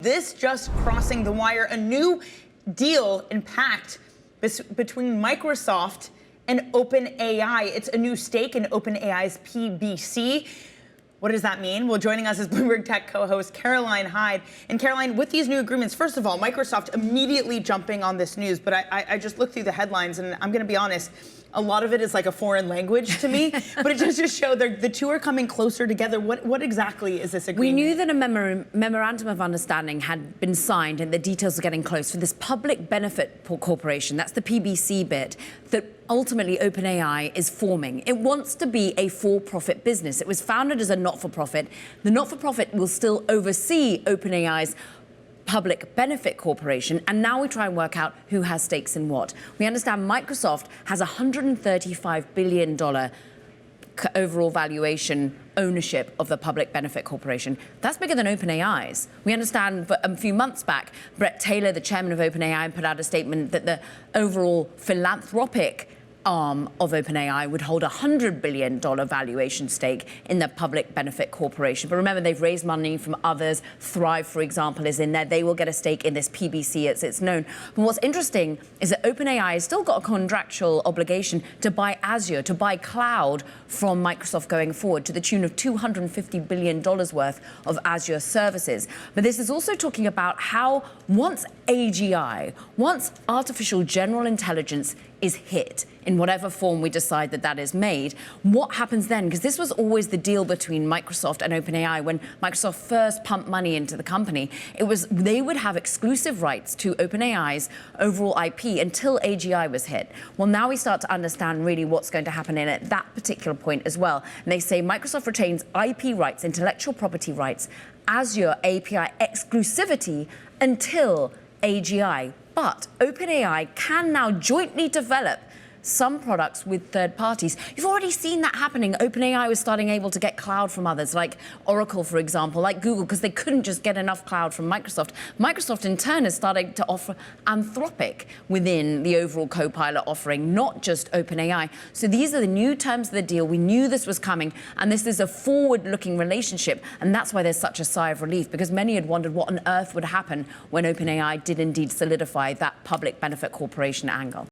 This just crossing the wire, a new deal in pact between Microsoft and OpenAI. It's a new stake in OpenAI's PBC. What does that mean? Well, joining us is Bloomberg Tech co-host Caroline Hyde. And Caroline, with these new agreements, first of all, Microsoft immediately jumping on this news, but I just looked through the headlines, and I'm going to be honest, a lot of it is like a foreign language to me, but it just shows the two are coming closer together. What exactly is this agreement? We knew that a memorandum of understanding had been signed and the details are getting close for this public benefit corporation, that's the PBC bit, that ultimately OpenAI is forming. It wants to be a for-profit business. It was founded as a not-for-profit. The not-for-profit will still oversee OpenAI's public benefit corporation, and now we try and work out who has stakes in what. We understand Microsoft has $135 billion overall valuation ownership of the public benefit corporation. That's bigger than OpenAI's. We understand a few months back, Brett Taylor, the chairman of OpenAI, put out a statement that the overall philanthropic arm of OpenAI would hold a $100 billion valuation stake in the public benefit corporation. But remember, they've raised money from others. Thrive, for example, is in there. They will get a stake in this PBC, as it's known. But what's interesting is that OpenAI has still got a contractual obligation to buy Azure, to buy cloud from Microsoft going forward, to the tune of $250 billion worth of Azure services. But this is also talking about how once AGI, once artificial general intelligence is hit, in whatever form we decide that that is made, what happens then? Because this was always the deal between Microsoft and OpenAI. When Microsoft first pumped money into the company, it was they would have exclusive rights to OpenAI's overall IP until AGI was hit. Well, now we start to understand really what's going to happen in at that particular point as well. And they say Microsoft retains IP rights, intellectual property rights, Azure API exclusivity until AGI. But OpenAI can now jointly develop some products with third parties. You've already seen that happening. OpenAI was starting able to get cloud from others, like Oracle, for example, like Google, because they couldn't just get enough cloud from Microsoft. Microsoft, in turn, is starting to offer Anthropic within the overall Copilot offering, not just OpenAI. So these are the new terms of the deal. We knew this was coming, and this is a forward-looking relationship, and that's why there's such a sigh of relief, because many had wondered what on earth would happen when OpenAI did indeed solidify that public benefit corporation angle.